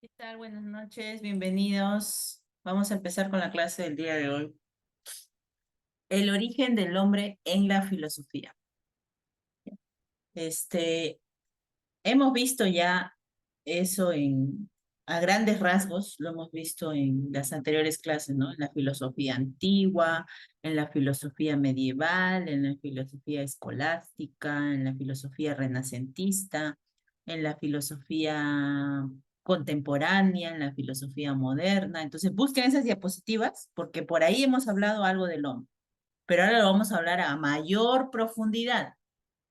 ¿Qué tal? Buenas noches, bienvenidos. Vamos a empezar con la clase del día de hoy. El origen del hombre en la filosofía. Este, hemos visto ya eso a grandes rasgos, lo hemos visto en las anteriores clases, ¿no? En la filosofía antigua, en la filosofía medieval, en la filosofía escolástica, en la filosofía renacentista, en la filosofía contemporánea, en la filosofía moderna. Entonces, busquen esas diapositivas porque por ahí hemos hablado algo del hombre, pero ahora lo vamos a hablar a mayor profundidad,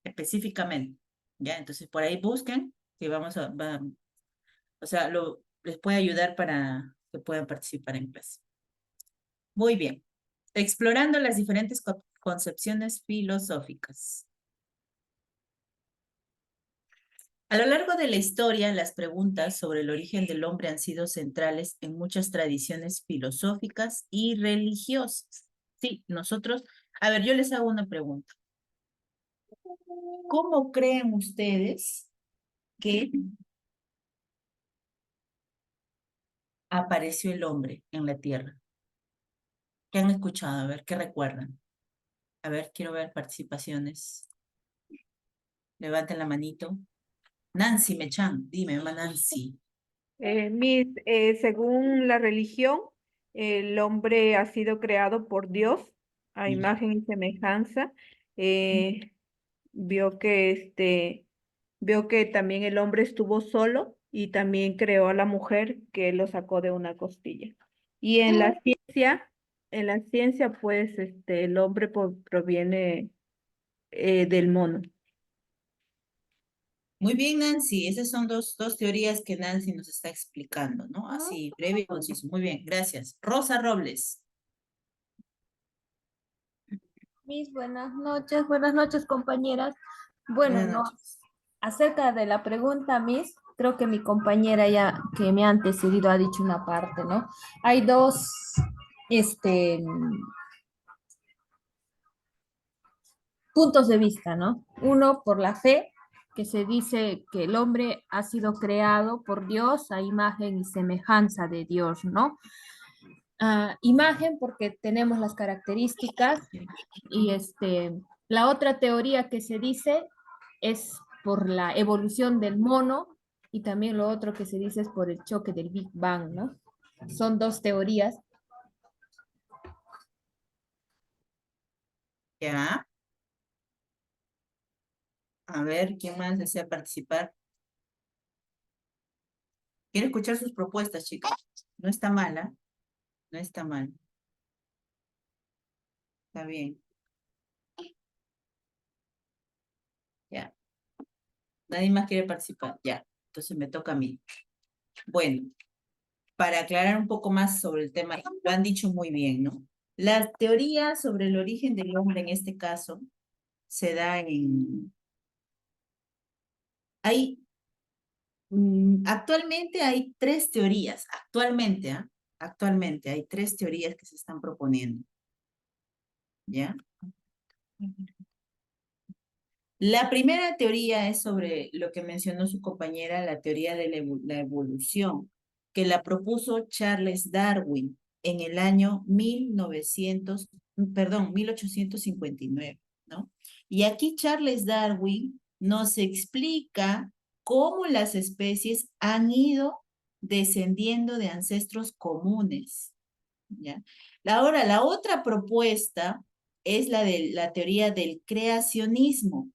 específicamente. ¿Ya? Entonces, por ahí busquen que o sea, les puede ayudar para que puedan participar en clase. Muy bien. Explorando las diferentes concepciones filosóficas. A lo largo de la historia, las preguntas sobre el origen del hombre han sido centrales en muchas tradiciones filosóficas y religiosas. Sí, a ver, yo les hago una pregunta. ¿Cómo creen ustedes que apareció el hombre en la tierra? ¿Qué han escuchado? A ver, ¿qué recuerdan? A ver, quiero ver participaciones. Levanten la manito. Nancy Mechan, dime, mamá Nancy. Según la religión, el hombre ha sido creado por Dios a Ya. imagen y semejanza. Eh, vio que vio que también el hombre estuvo solo y también creó a la mujer que lo sacó de una costilla. Y en la ciencia, pues, el hombre proviene del mono. Muy bien, Nancy. Esas son dos teorías que Nancy nos está explicando, ¿no? Así, breve y conciso. Muy bien, gracias. Rosa Robles. Mis buenas noches compañeras. Bueno, Buenas no, noches. acerca de la pregunta, Miss, creo que mi compañera ya que me ha antecedido ha dicho una parte, ¿no? Hay dos, este, puntos de vista, ¿no? Uno por la fe, que se dice que el hombre ha sido creado por Dios a imagen y semejanza de Dios, ¿no? Imagen porque tenemos las características y la otra teoría que se dice es por la evolución del mono y también lo otro que se dice es por el choque del Big Bang, ¿no? Son dos teorías. Ya. A ver, ¿quién más desea participar? Quiero escuchar sus propuestas, chicas. No está mala, no está mal. Está bien. Ya. Nadie más quiere participar. Ya. Entonces me toca a mí. Bueno, para aclarar un poco más sobre el tema, lo han dicho muy bien, ¿no? La teoría sobre el origen del hombre en este caso se da Hay, actualmente hay tres teorías, actualmente, ¿ah? Actualmente hay tres teorías que se están proponiendo, ¿ya? La primera teoría es sobre lo que mencionó su compañera, la teoría de la evolución, que la propuso Charles Darwin en el año 1859, ¿no? Y aquí Charles Darwin nos explica cómo las especies han ido descendiendo de ancestros comunes, ¿ya? Ahora, la otra propuesta es la de la teoría del creacionismo,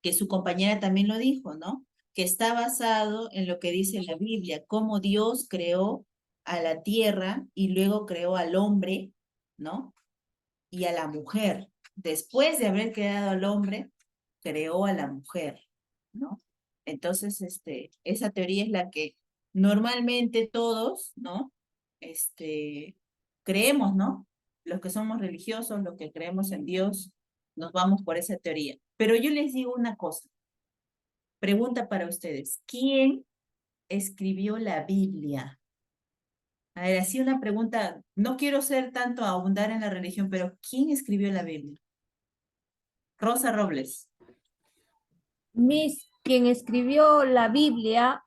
que su compañera también lo dijo, ¿no? Que está basado en lo que dice la Biblia, cómo Dios creó a la tierra y luego creó al hombre, ¿no? Y a la mujer. Después de haber creado al hombre, creó a la mujer, ¿no? Entonces, esa teoría es la que normalmente todos, ¿no? Creemos, ¿no? Los que somos religiosos, los que creemos en Dios, nos vamos por esa teoría. Pero yo les digo una cosa, pregunta para ustedes, ¿quién escribió la Biblia? A ver, así una pregunta, no quiero ser tanto a abundar en la religión, pero ¿quién escribió la Biblia? Rosa Robles. Quien escribió la Biblia,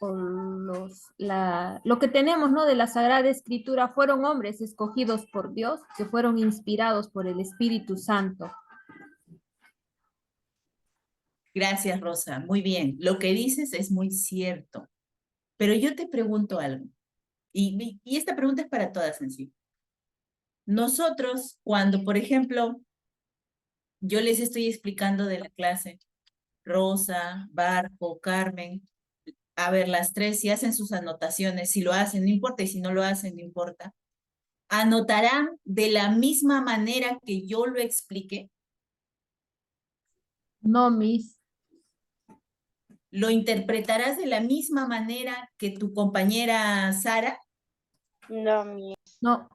o lo que tenemos, ¿no? De la Sagrada Escritura, fueron hombres escogidos por Dios, que fueron inspirados por el Espíritu Santo. Gracias, Rosa. Muy bien. Lo que dices es muy cierto. Pero yo te pregunto algo, y esta pregunta es para todas en sí. Nosotros, cuando, por ejemplo, yo les estoy explicando de la clase, Rosa, Barco, Carmen, a ver, las tres, si hacen sus anotaciones, si lo hacen, no importa, y si no lo hacen, no importa, anotarán de la misma manera que yo lo expliqué. No, Miss. ¿Lo interpretarás de la misma manera que tu compañera Sara? No, mi. No,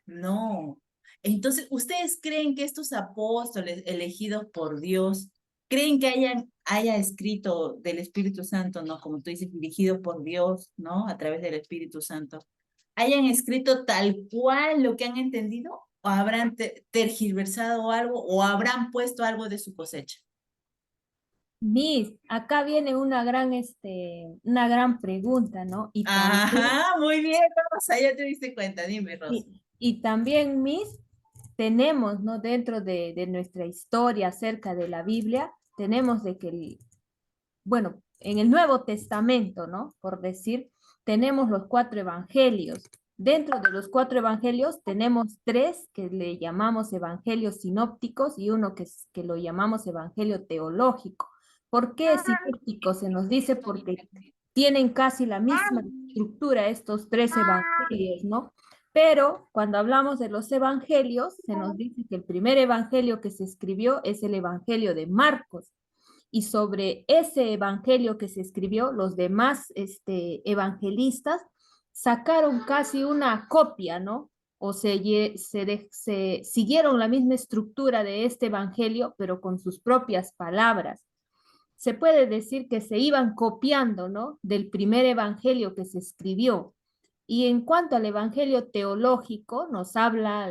No. Entonces, ¿ustedes creen que estos apóstoles elegidos por Dios, creen que haya escrito del Espíritu Santo, ¿no? Como tú dices, dirigido por Dios, ¿no? A través del Espíritu Santo, hayan escrito tal cual lo que han entendido, o habrán tergiversado algo, o habrán puesto algo de su cosecha? Miss, acá viene una gran pregunta, ¿no? Ajá, muy bien, Rosa, ya te diste cuenta, dime, Rosa. Y también, Miss, tenemos, ¿no? Dentro de nuestra historia acerca de la Biblia, tenemos de que, bueno, en el Nuevo Testamento, ¿no? Por decir, tenemos los cuatro evangelios. Dentro de los cuatro evangelios tenemos tres que le llamamos evangelios sinópticos y uno que lo llamamos evangelio teológico. ¿Por qué sinóptico? Se nos dice porque tienen casi la misma estructura estos tres evangelios, ¿no? Pero cuando hablamos de los evangelios, se nos dice que el primer evangelio que se escribió es el evangelio de Marcos. Y sobre ese evangelio que se escribió, los demás evangelistas sacaron casi una copia, ¿no? O se siguieron la misma estructura de este evangelio, pero con sus propias palabras. Se puede decir que se iban copiando, ¿no? Del primer evangelio que se escribió. Y en cuanto al evangelio teológico, nos habla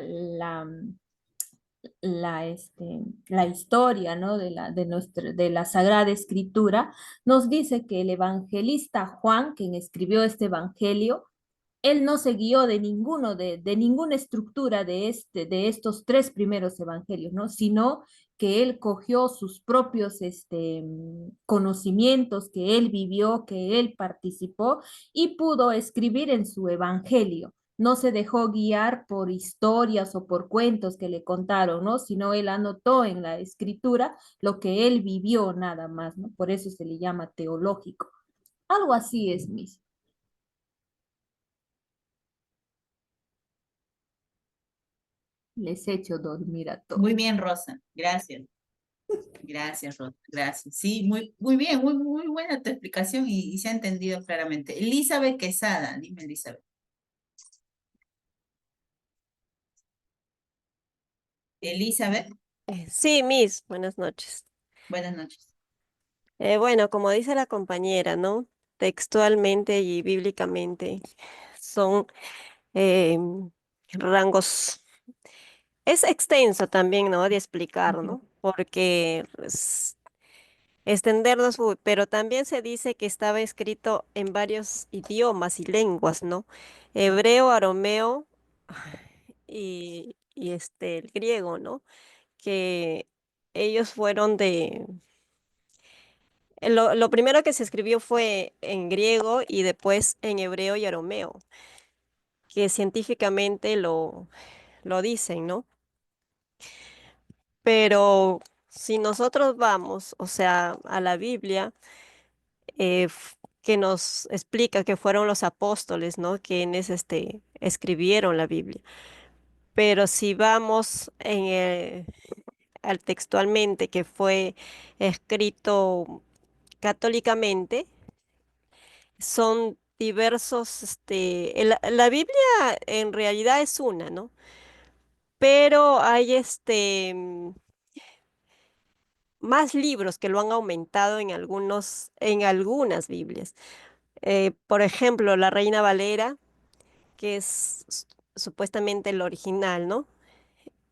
la historia, ¿no? De la Sagrada Escritura, nos dice que el evangelista Juan, quien escribió este evangelio, él no se guió de ninguna estructura de estos tres primeros evangelios, ¿no? Sino que él cogió sus propios conocimientos que él vivió, que él participó y pudo escribir en su evangelio. No se dejó guiar por historias o por cuentos que le contaron, ¿no? Sino él anotó en la escritura lo que él vivió nada más, ¿no? Por eso se le llama teológico. Algo así es, Miss. Les echo dormir a todos. Muy bien, Rosa, gracias. Gracias, Rosa, gracias. Sí, muy bien, muy buena tu explicación y se ha entendido claramente. Elizabeth Quesada, dime, Elizabeth. Elizabeth, Sí, Miss, buenas noches. buenas noches. Bueno, como dice la compañera, ¿no? Textualmente y bíblicamente son eh, rangos. Es extenso también, ¿no? De explicar, ¿no? Porque extendernos, pero también se dice que estaba escrito en varios idiomas y lenguas, ¿no? Hebreo, arameo y el griego, ¿no? Que ellos fueron lo primero que se escribió fue en griego y después en hebreo y arameo, que científicamente lo dicen, ¿no? Pero si nosotros vamos, o sea, a la Biblia, que nos explica que fueron los apóstoles, ¿no? Quienes escribieron la Biblia. Pero si vamos al textualmente que fue escrito católicamente, son diversos, la Biblia en realidad es una, ¿no? Pero hay más libros que lo han aumentado en algunas Biblias. Por ejemplo, la Reina Valera, que es supuestamente el original, ¿no?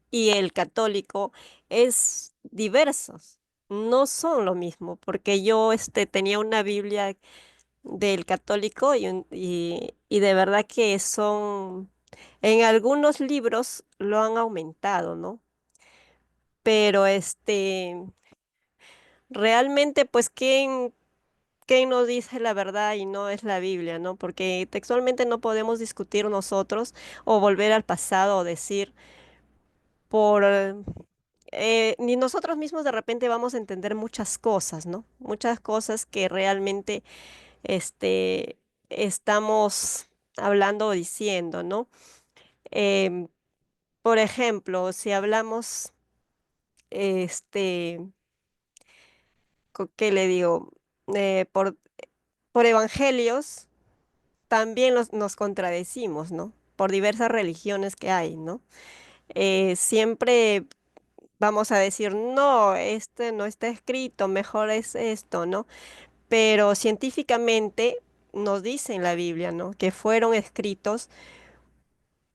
Y el católico es diversos. No son lo mismo, porque yo tenía una Biblia del católico y de verdad que en algunos libros lo han aumentado, ¿no? Pero realmente, pues, ¿quién nos dice la verdad y no es la Biblia, ¿no? Porque textualmente no podemos discutir nosotros o volver al pasado o decir ni nosotros mismos de repente vamos a entender muchas cosas, ¿no? Muchas cosas que realmente este, estamos hablando o diciendo, ¿no? Em, por ejemplo, si hablamos, este, ¿qué le digo? Eh, por, por evangelios, también nos contradecimos, ¿no? Por diversas religiones que hay, ¿no? Siempre vamos a decir, no, este no está escrito, mejor es esto, ¿no? Pero científicamente nos dice en la Biblia, ¿no? Que fueron escritos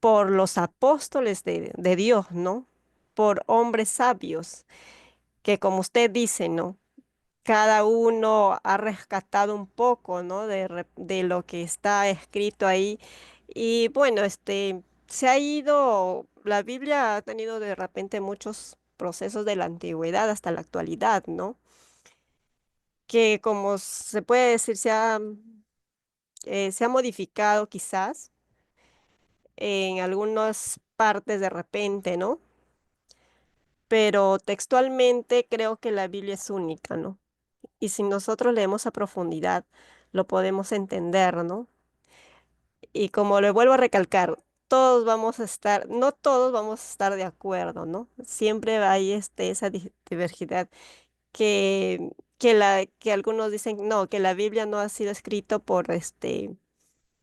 por los apóstoles de Dios, ¿no? Por hombres sabios, que como usted dice, ¿no? Cada uno ha rescatado un poco, ¿no? De lo que está escrito ahí. Y bueno, se ha ido, la Biblia ha tenido de repente muchos procesos de la antigüedad hasta la actualidad, ¿no? Que como se puede decir, se ha modificado quizás en algunas partes de repente, ¿no? Pero textualmente creo que la Biblia es única, ¿no? Y si nosotros leemos a profundidad, lo podemos entender, ¿no? Y como le vuelvo a recalcar, no todos vamos a estar de acuerdo, ¿no? Siempre hay esa diversidad que algunos dicen, no, que la Biblia no ha sido escrito por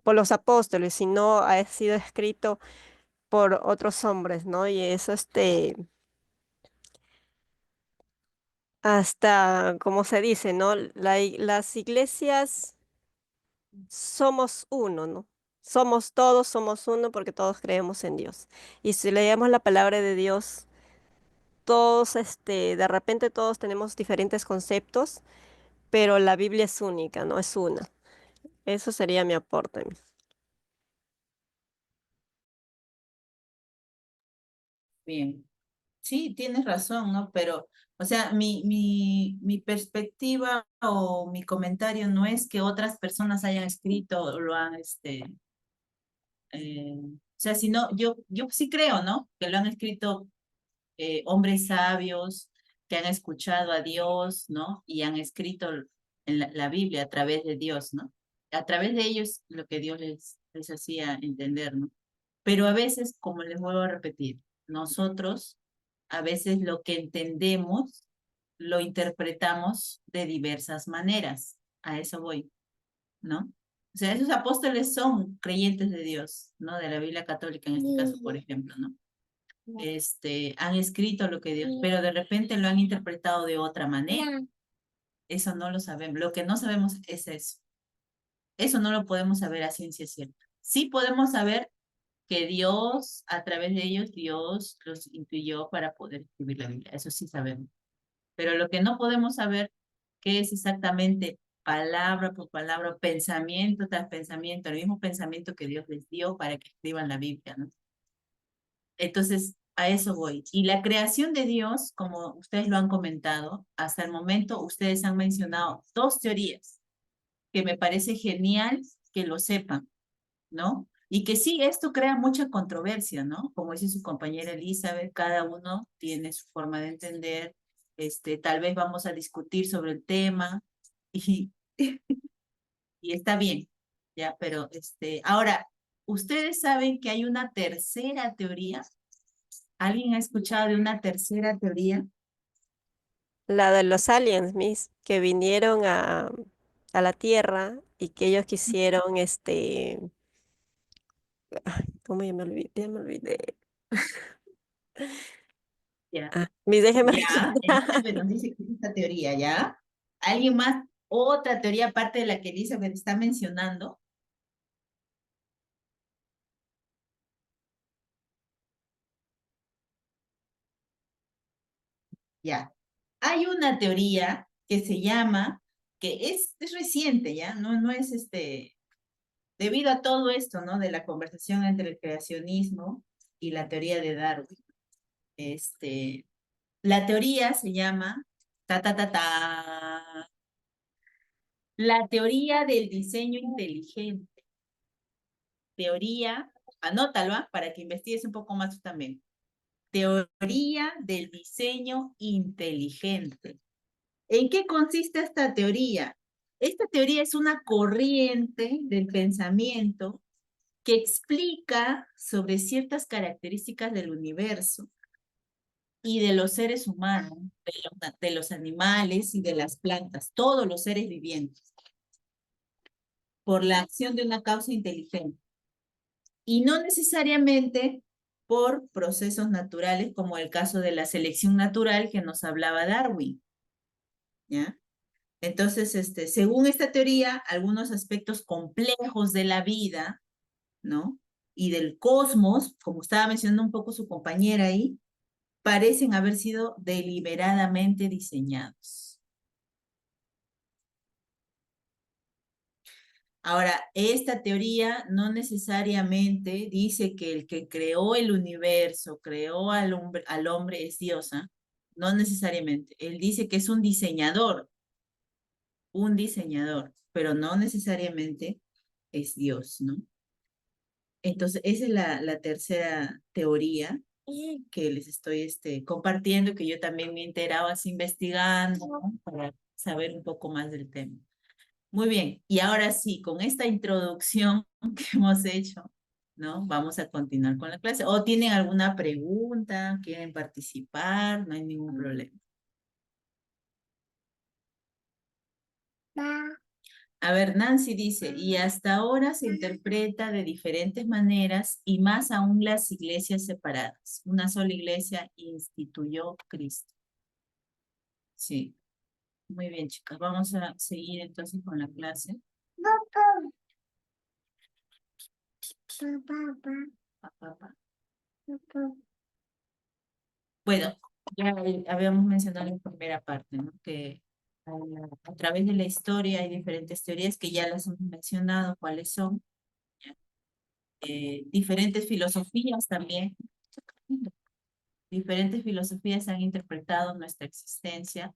los apóstoles, sino ha sido escrito por otros hombres, ¿no? Y eso, hasta, como se dice, ¿no? Las iglesias somos uno, ¿no? Somos uno porque todos creemos en Dios. Y si leemos la palabra de Dios, todos, de repente todos tenemos diferentes conceptos, pero la Biblia es única, ¿no? Es una. Eso sería mi aporte. Bien. Sí, tienes razón, ¿no? Pero, o sea, mi perspectiva o mi comentario no es que otras personas hayan escrito o lo han, o sea, sino yo sí creo, ¿no? Que lo han escrito hombres sabios que han escuchado a Dios, ¿no? Y han escrito en la Biblia a través de Dios, ¿no? A través de ellos lo que Dios les hacía entender, ¿no? Pero a veces, como les vuelvo a repetir, nosotros a veces lo que entendemos lo interpretamos de diversas maneras. A eso voy, ¿no? O sea, esos apóstoles son creyentes de Dios, ¿no? De la Biblia católica en este caso, por ejemplo, ¿no? Han escrito lo que Dios, pero de repente lo han interpretado de otra manera. Eso no lo sabemos. Lo que no sabemos es eso. Eso no lo podemos saber a ciencia cierta. Sí podemos saber que Dios, a través de ellos, Dios los intuyó para poder escribir la Biblia. Eso sí sabemos. Pero lo que no podemos saber, qué es exactamente palabra por palabra, pensamiento tras pensamiento, el mismo pensamiento que Dios les dio para que escriban la Biblia, ¿no? Entonces, a eso voy. Y la creación de Dios, como ustedes lo han comentado, hasta el momento ustedes han mencionado dos teorías que me parece genial que lo sepan, ¿no? Y que sí, esto crea mucha controversia, ¿no? Como dice su compañera Elizabeth, cada uno tiene su forma de entender. Tal vez vamos a discutir sobre el tema y, y está bien, ¿ya? Pero ahora, ¿ustedes saben que hay una tercera teoría? ¿Alguien ha escuchado de una tercera teoría? La de los aliens, Miss, que vinieron a la Tierra y que ellos quisieron, ¿cómo ya me olvidé? Ya, Miss, déjeme ya, recordar. Elizabeth nos dice que es esta teoría, ¿ya? ¿Alguien más? Otra teoría aparte de la que Elizabeth está mencionando. Ya. Hay una teoría que se llama, que es reciente, ¿ya? No es debido a todo esto, ¿no? De la conversación entre el creacionismo y la teoría de Darwin. Este, la teoría se llama, la teoría del diseño inteligente. Teoría, anótalo, ¿ah? Para que investigues un poco más tú también. Teoría del diseño inteligente. ¿En qué consiste esta teoría? Esta teoría es una corriente del pensamiento que explica sobre ciertas características del universo y de los seres humanos, de los animales y de las plantas, todos los seres vivientes, por la acción de una causa inteligente. Y no necesariamente por procesos naturales, como el caso de la selección natural que nos hablaba Darwin, ¿ya? Entonces, según esta teoría, algunos aspectos complejos de la vida, ¿no? Y del cosmos, como estaba mencionando un poco su compañera ahí, parecen haber sido deliberadamente diseñados. Ahora, esta teoría no necesariamente dice que el que creó el universo, creó al hombre es Dios, ¿ah? No necesariamente. Él dice que es un diseñador, pero no necesariamente es Dios, ¿no? Entonces, esa es la tercera teoría que les estoy compartiendo, que yo también me he enterado así investigando, ¿no? Para saber un poco más del tema. Muy bien, y ahora sí, con esta introducción que hemos hecho, ¿no? Vamos a continuar con la clase. ¿O tienen alguna pregunta? ¿Quieren participar? No hay ningún problema. A ver, Nancy dice, y hasta ahora se interpreta de diferentes maneras y más aún las iglesias separadas. Una sola iglesia instituyó Cristo. Sí, muy bien, chicas. Vamos a seguir entonces con la clase. Pa, pa, pa. Bueno, ya habíamos mencionado en la primera parte, ¿no? Que a través de la historia hay diferentes teorías que ya las hemos mencionado, cuáles son. Diferentes filosofías también. Diferentes filosofías han interpretado nuestra existencia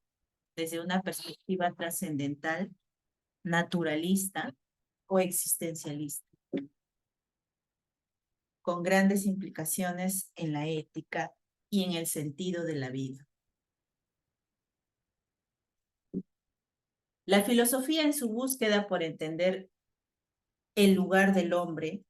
desde una perspectiva trascendental, naturalista o existencialista, con grandes implicaciones en la ética y en el sentido de la vida. La filosofía, en su búsqueda por entender el lugar del hombre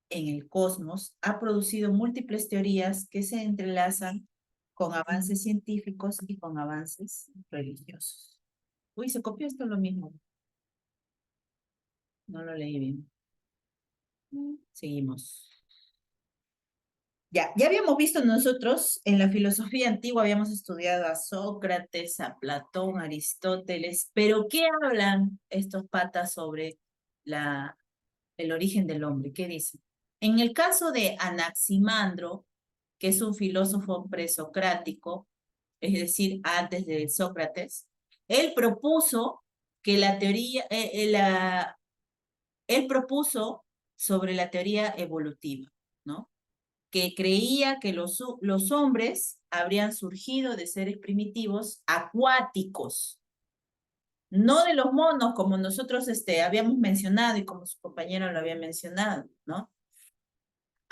en el cosmos, ha producido múltiples teorías que se entrelazan con avances científicos y con avances religiosos. Uy, se copió esto lo mismo. No lo leí bien. Seguimos. Ya habíamos visto nosotros en la filosofía antigua, habíamos estudiado a Sócrates, a Platón, a Aristóteles, pero ¿qué hablan estos patas sobre el origen del hombre? ¿Qué dicen? En el caso de Anaximandro, que es un filósofo presocrático, es decir, antes de Sócrates, él propuso que la teoría, él propuso sobre la teoría evolutiva, ¿no? Que creía que los hombres habrían surgido de seres primitivos acuáticos, no de los monos como nosotros habíamos mencionado y como su compañero lo había mencionado, ¿no?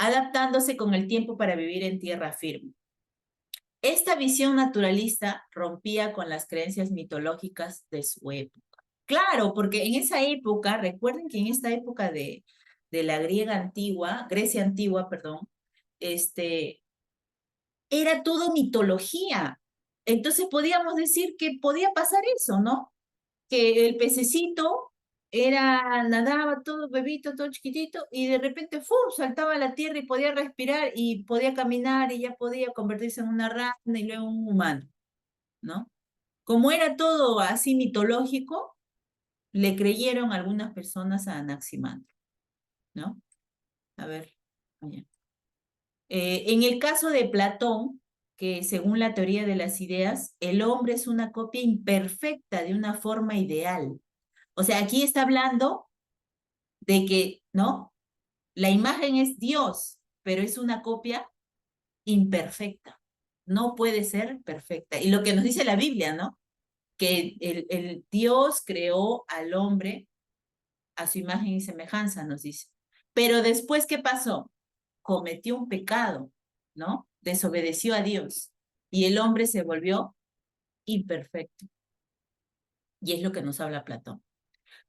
adaptándose con el tiempo para vivir en tierra firme. Esta visión naturalista rompía con las creencias mitológicas de su época. Claro, porque en esa época, recuerden que en esta época de la Grecia antigua, perdón, era todo mitología. Entonces podíamos decir que podía pasar eso, ¿no? Que el pececito nadaba todo bebito, todo chiquitito, y de repente ¡fum! Saltaba a la tierra y podía respirar y podía caminar y ya podía convertirse en una rana y luego en un humano, ¿no? Como era todo así mitológico, le creyeron algunas personas a Anaximandro, ¿no? A ver, allá. En el caso de Platón, que según la teoría de las ideas, el hombre es una copia imperfecta de una forma ideal. O sea, aquí está hablando de que, ¿no? La imagen es Dios, pero es una copia imperfecta. No puede ser perfecta. Y lo que nos dice la Biblia, ¿no? Que el Dios creó al hombre a su imagen y semejanza, nos dice. Pero después, ¿qué pasó? Cometió un pecado, ¿no? Desobedeció a Dios. Y el hombre se volvió imperfecto. Y es lo que nos habla Platón.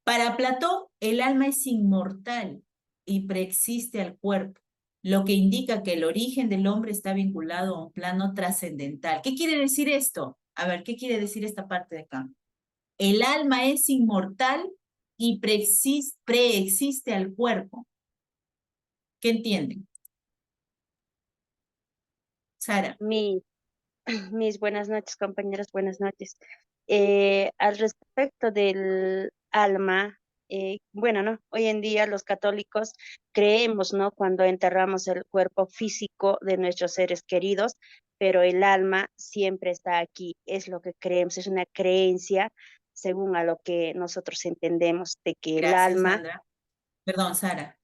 Para Platón, el alma es inmortal y preexiste al cuerpo, lo que indica que el origen del hombre está vinculado a un plano trascendental. ¿Qué quiere decir esto? A ver, ¿qué quiere decir esta parte de acá? El alma es inmortal y preexiste al cuerpo. ¿Qué entienden? Sara. Mi, mis buenas noches, compañeros, buenas noches. Al respecto del alma, bueno, ¿no? Hoy en día los católicos creemos, ¿no? Cuando enterramos el cuerpo físico de nuestros seres queridos, pero el alma siempre está aquí, es lo que creemos, es una creencia según a lo que nosotros entendemos de que el Gracias, alma, Sandra. Perdón, Sara.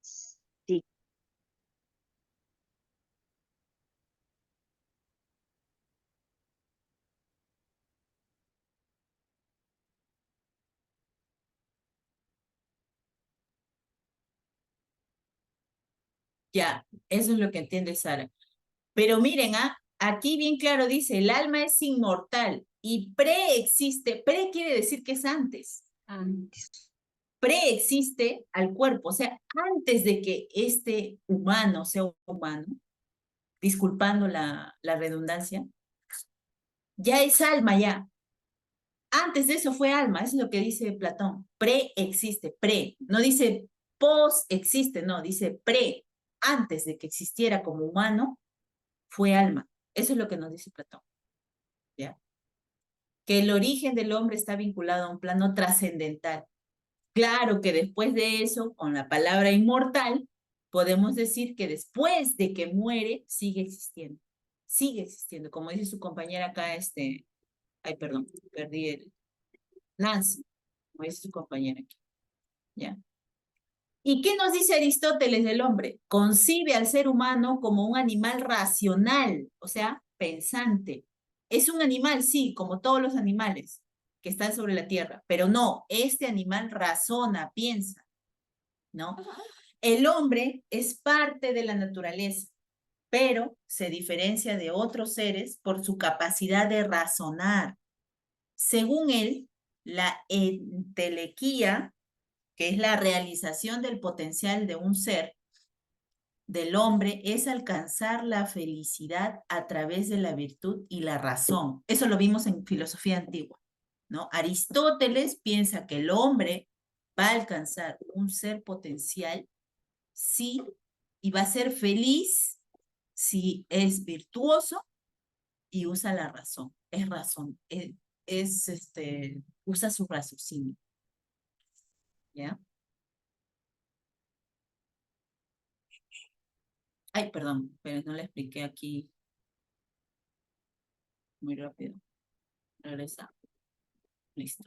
sí, Ya, eso es lo que entiende Sara. Pero miren, aquí bien claro dice, el alma es inmortal y preexiste. Pre quiere decir que es antes. Preexiste al cuerpo. O sea, antes de que este humano sea humano, disculpando la redundancia, ya es alma ya. Antes de eso fue alma, eso es lo que dice Platón. Preexiste, pre. No dice post existe, no, dice pre. Antes de que existiera como humano, fue alma. Eso es lo que nos dice Platón. ¿Ya? Que el origen del hombre está vinculado a un plano trascendental. Claro que después de eso, con la palabra inmortal, podemos decir que después de que muere, sigue existiendo. Sigue existiendo. Como dice su compañera acá, ay, perdón, perdí Nancy, como dice su compañera aquí. ¿Ya? ¿Y qué nos dice Aristóteles del hombre? Concibe al ser humano como un animal racional, o sea, pensante. Es un animal, sí, como todos los animales que están sobre la tierra, pero no, este animal razona, piensa, ¿no? El hombre es parte de la naturaleza, pero se diferencia de otros seres por su capacidad de razonar. Según él, la entelequía, que es la realización del potencial de un ser, del hombre, es alcanzar la felicidad a través de la virtud y la razón. Eso lo vimos en filosofía antigua, ¿no? Aristóteles piensa que el hombre va a alcanzar un ser potencial, sí, y va a ser feliz si es virtuoso y usa la razón. Es razón, usa su raciocinio, ¿ya? Ay, perdón, pero no le expliqué aquí muy rápido. Regresa. Listo.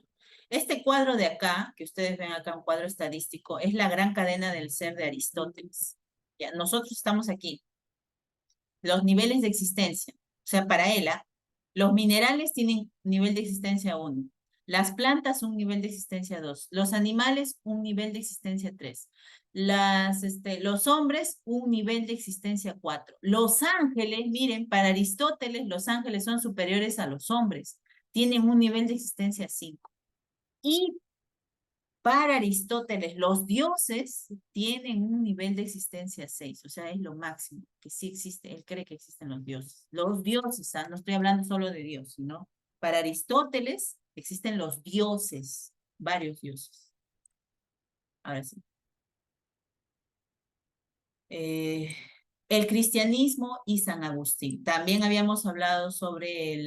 Este cuadro de acá, que ustedes ven acá, un cuadro estadístico, es la gran cadena del ser de Aristóteles. Ya, nosotros estamos aquí. Los niveles de existencia. O sea, para él, los minerales tienen nivel de existencia 1. Las plantas, un nivel de existencia 2. Los animales, un nivel de existencia 3. Los hombres, un nivel de existencia 4. Los ángeles, miren, para Aristóteles, los ángeles son superiores a los hombres. Tienen un nivel de existencia 5. Y para Aristóteles, los dioses tienen un nivel de existencia 6, o sea, es lo máximo, que sí existe, él cree que existen los dioses. Los dioses, no estoy hablando solo de Dios, sino para Aristóteles existen los dioses, varios dioses. Ahora sí. El cristianismo y San Agustín. También habíamos hablado sobre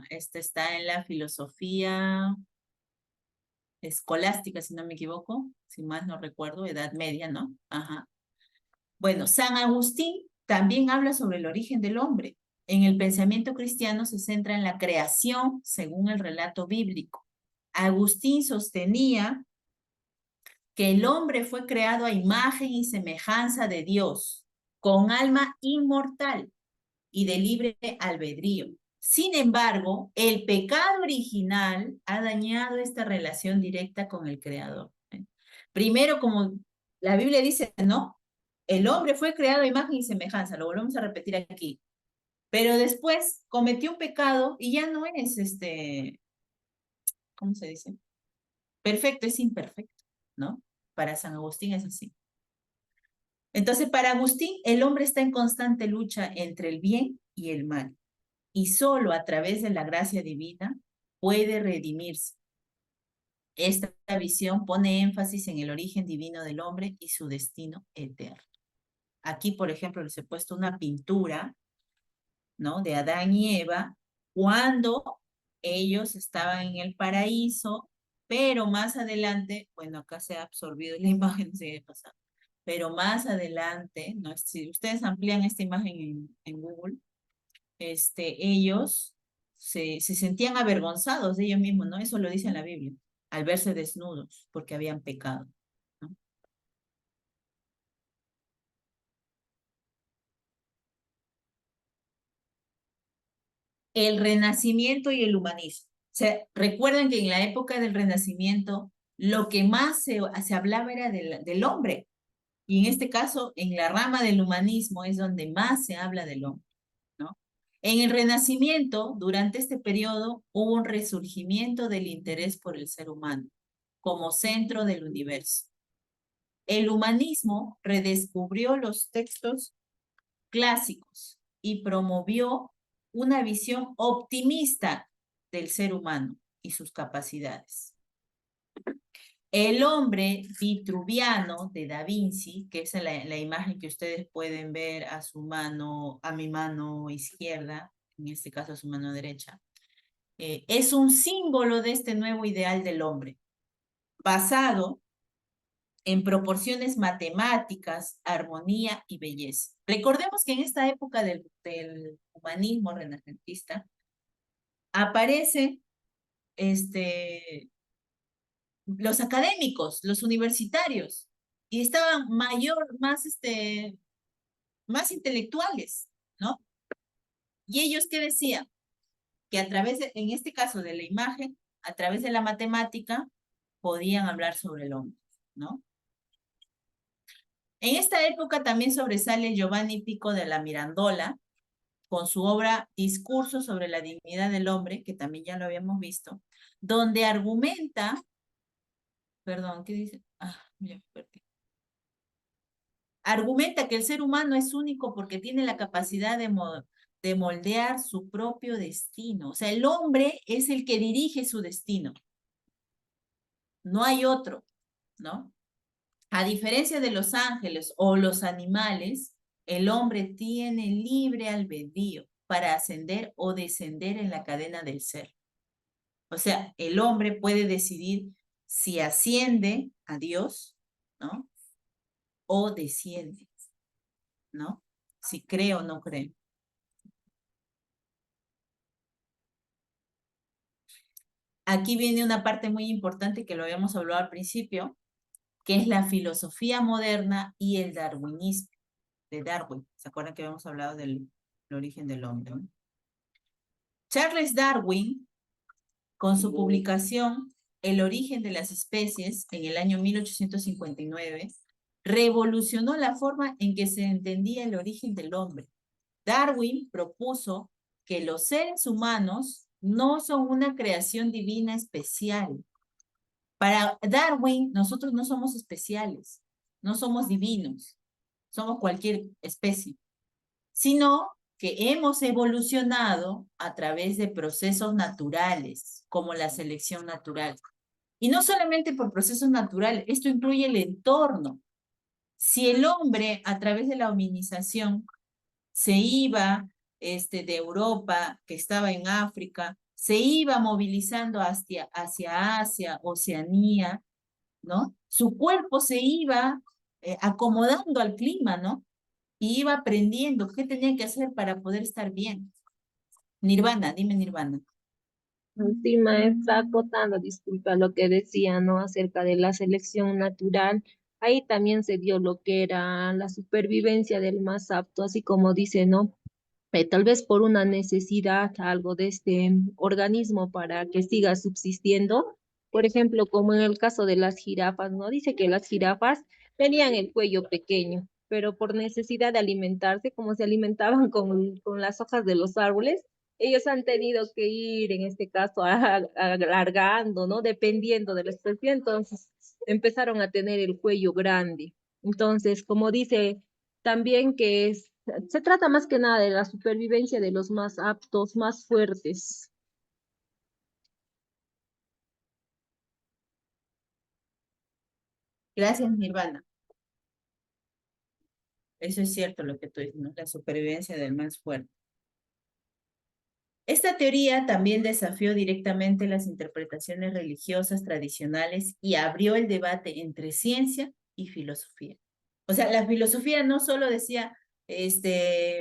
está en la filosofía escolástica, si no me equivoco, si más no recuerdo, Edad Media, ¿no? Ajá. Bueno, San Agustín también habla sobre el origen del hombre. En el pensamiento cristiano se centra en la creación según el relato bíblico. Agustín sostenía que el hombre fue creado a imagen y semejanza de Dios, con alma inmortal y de libre albedrío. Sin embargo, el pecado original ha dañado esta relación directa con el Creador. Primero, como la Biblia dice, ¿no? El hombre fue creado a imagen y semejanza, lo volvemos a repetir aquí. Pero después cometió un pecado y ya no es ¿cómo se dice? Perfecto, es imperfecto, ¿no? Para San Agustín es así. Entonces, para Agustín, el hombre está en constante lucha entre el bien y el mal. Y solo a través de la gracia divina puede redimirse. Esta visión pone énfasis en el origen divino del hombre y su destino eterno. Aquí, por ejemplo, les he puesto una pintura, ¿no? De Adán y Eva, cuando ellos estaban en el paraíso, pero más adelante, bueno, acá se ha absorbido la imagen, sigue pasando, pero más adelante, ¿no? Si ustedes amplían esta imagen en Google, ellos se sentían avergonzados de ellos mismos, ¿no? Eso lo dice en la Biblia, al verse desnudos, porque habían pecado, ¿no? El Renacimiento y el humanismo. O sea, recuerden que en la época del Renacimiento, lo que más se hablaba era del hombre, y en este caso, en la rama del humanismo es donde más se habla del hombre, ¿no? En el Renacimiento, durante este periodo, hubo un resurgimiento del interés por el ser humano como centro del universo. El humanismo redescubrió los textos clásicos y promovió una visión optimista del ser humano y sus capacidades. El hombre vitruviano de Da Vinci, que es la imagen que ustedes pueden ver a mi mano izquierda, en este caso a su mano derecha, es un símbolo de este nuevo ideal del hombre, basado en proporciones matemáticas, armonía y belleza. Recordemos que en esta época del humanismo renacentista aparecen los académicos, los universitarios, y estaban más intelectuales, ¿no? Y ellos, ¿qué decían? Que a través, en este caso de la imagen, a través de la matemática, podían hablar sobre el hombre, ¿no? En esta época también sobresale Giovanni Pico de la Mirandola, con su obra Discurso sobre la dignidad del hombre, que también ya lo habíamos visto, donde argumenta, perdón, ¿qué dice? Ya me perdí. Argumenta que el ser humano es único porque tiene la capacidad de moldear su propio destino. O sea, el hombre es el que dirige su destino. No hay otro, ¿no? A diferencia de los ángeles o los animales, el hombre tiene libre albedrío para ascender o descender en la cadena del ser. O sea, el hombre puede decidir si asciende a Dios, ¿no? O desciende, ¿no? Si cree o no cree. Aquí viene una parte muy importante que lo habíamos hablado al principio, que es la filosofía moderna y el darwinismo de Darwin. ¿Se acuerdan que habíamos hablado del origen del hombre? Charles Darwin con su publicación El origen de las especies en el año 1859, revolucionó la forma en que se entendía el origen del hombre. Darwin propuso que los seres humanos no son una creación divina especial. Para Darwin, nosotros no somos especiales, no somos divinos, somos cualquier especie, sino que hemos evolucionado a través de procesos naturales, como la selección natural. Y no solamente por procesos naturales, esto incluye el entorno. Si el hombre, a través de la hominización, se iba de Europa, que estaba en África, se iba movilizando hacia Asia, Oceanía, ¿no? Su cuerpo se iba acomodando al clima, ¿no? Y iba aprendiendo qué tenía que hacer para poder estar bien. Nirvana, dime Nirvana. Sí, maestra, acotando, disculpa lo que decía, ¿no? Acerca de la selección natural. Ahí también se dio lo que era la supervivencia del más apto, así como dice, ¿no? Tal vez por una necesidad, algo de este organismo para que siga subsistiendo. Por ejemplo, como en el caso de las jirafas, ¿no? Dice que las jirafas tenían el cuello pequeño, pero por necesidad de alimentarse, como se alimentaban con las hojas de los árboles, ellos han tenido que ir, en este caso, alargando, ¿no? Dependiendo de la especie, entonces empezaron a tener el cuello grande. Entonces, como dice también que se trata más que nada de la supervivencia de los más aptos, más fuertes. Gracias, Nirvana. Eso es cierto lo que tú dices, ¿no? La supervivencia del más fuerte. Esta teoría también desafió directamente las interpretaciones religiosas tradicionales y abrió el debate entre ciencia y filosofía. O sea, la filosofía no solo decía,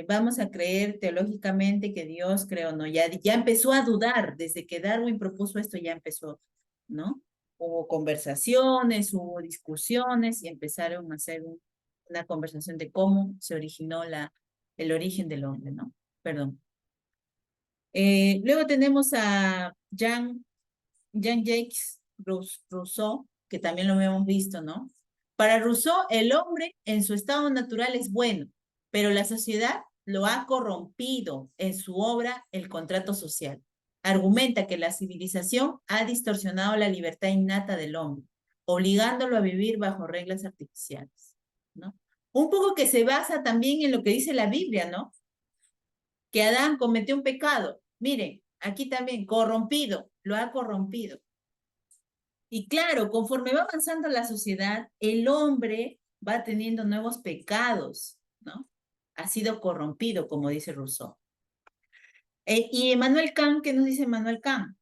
vamos a creer teológicamente que Dios creó, no, ya empezó a dudar, desde que Darwin propuso esto ya empezó, ¿no? Hubo conversaciones, hubo discusiones y empezaron a hacer una conversación de cómo se originó el origen del hombre, ¿no? Perdón. Luego tenemos a Jean-Jacques Rousseau, que también lo hemos visto, ¿no? Para Rousseau, el hombre en su estado natural es bueno, pero la sociedad lo ha corrompido en su obra El contrato social. Argumenta que la civilización ha distorsionado la libertad innata del hombre, obligándolo a vivir bajo reglas artificiales, ¿no? Un poco que se basa también en lo que dice la Biblia, ¿no? Que Adán cometió un pecado. Miren, aquí también, corrompido, lo ha corrompido. Y claro, conforme va avanzando la sociedad, el hombre va teniendo nuevos pecados, ¿no? Ha sido corrompido, como dice Rousseau. Y Emmanuel Kant, ¿qué nos dice Emmanuel Kant?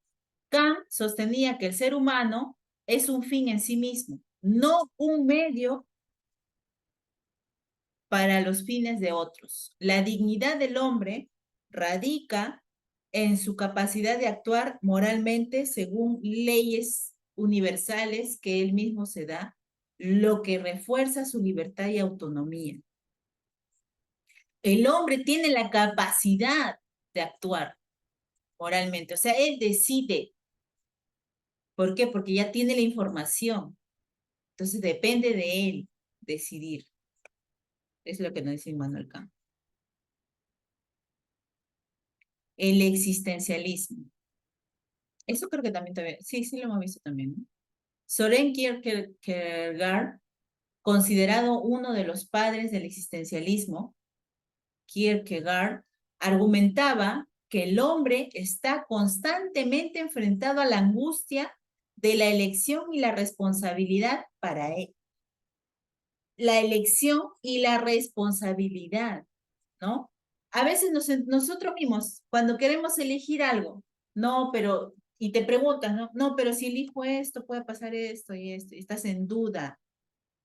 Kant sostenía que el ser humano es un fin en sí mismo, no un medio para los fines de otros. La dignidad del hombre radica en su capacidad de actuar moralmente según leyes universales que él mismo se da, lo que refuerza su libertad y autonomía. El hombre tiene la capacidad de actuar moralmente, o sea, él decide. ¿Por qué? Porque ya tiene la información. Entonces depende de él decidir. Es lo que nos dice Immanuel Kant. El existencialismo. Eso creo que también, sí lo hemos visto también, ¿no? Soren Kierkegaard, considerado uno de los padres del existencialismo, Kierkegaard argumentaba que el hombre está constantemente enfrentado a la angustia de la elección y la responsabilidad para él. La elección y la responsabilidad, ¿no? A veces nosotros mismos, cuando queremos elegir algo, no, pero, y te preguntas, ¿no? No, pero si elijo esto, puede pasar esto y esto, y estás en duda,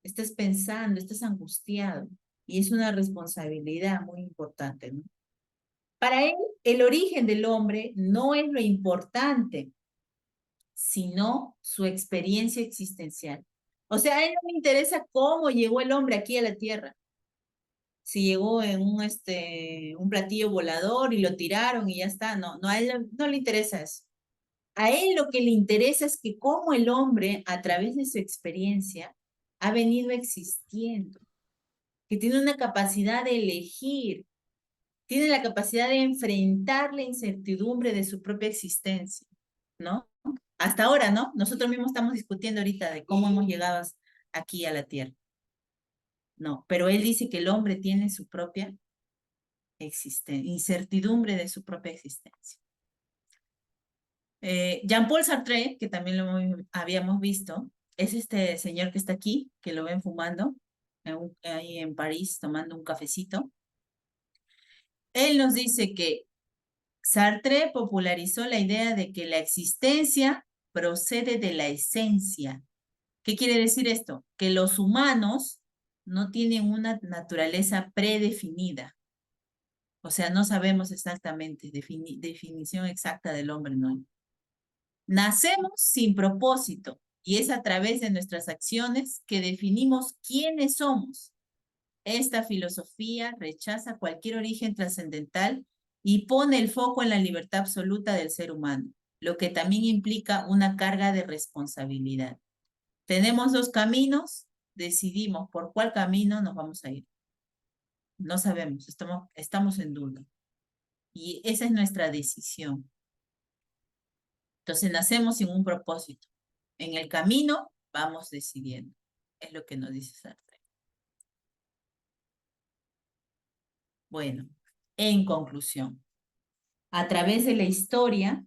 estás pensando, estás angustiado, y es una responsabilidad muy importante, ¿no? Para él, el origen del hombre no es lo importante, sino su experiencia existencial. O sea, a él no le interesa cómo llegó el hombre aquí a la Tierra. Si llegó en un platillo volador y lo tiraron y ya está. No, a él no le interesa eso. A él lo que le interesa es que cómo el hombre, a través de su experiencia, ha venido existiendo, que tiene una capacidad de elegir, tiene la capacidad de enfrentar la incertidumbre de su propia existencia, ¿no? Hasta ahora, ¿no? Nosotros mismos estamos discutiendo ahorita de cómo hemos llegado aquí a la Tierra. No, pero él dice que el hombre tiene su propia existencia, incertidumbre de su propia existencia. Jean-Paul Sartre, que también lo habíamos visto, es este señor que está aquí, que lo ven fumando, ahí en París, tomando un cafecito. Él nos dice que Sartre popularizó la idea de que la existencia procede de la esencia. ¿Qué quiere decir esto? Que los humanos no tienen una naturaleza predefinida. O sea, no sabemos exactamente, definición exacta del hombre, ¿no? Nacemos sin propósito y es a través de nuestras acciones que definimos quiénes somos. Esta filosofía rechaza cualquier origen trascendental y pone el foco en la libertad absoluta del ser humano, lo que también implica una carga de responsabilidad. Tenemos dos caminos, decidimos por cuál camino nos vamos a ir. No sabemos, estamos en duda. Y esa es nuestra decisión. Entonces nacemos sin un propósito. En el camino vamos decidiendo. Es lo que nos dice Sartre. Bueno, en conclusión, a través de la historia,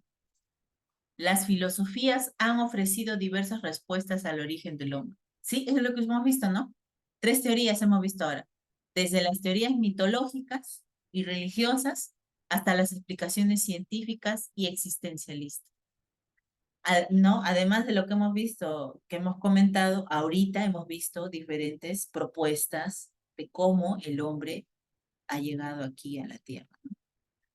las filosofías han ofrecido diversas respuestas al origen del hombre. Sí, eso es lo que hemos visto, ¿no? 3 teorías hemos visto ahora. Desde las teorías mitológicas y religiosas hasta las explicaciones científicas y existencialistas. ¿No? Además de lo que hemos visto, que hemos comentado, ahorita hemos visto diferentes propuestas de cómo el hombre ha llegado aquí a la Tierra.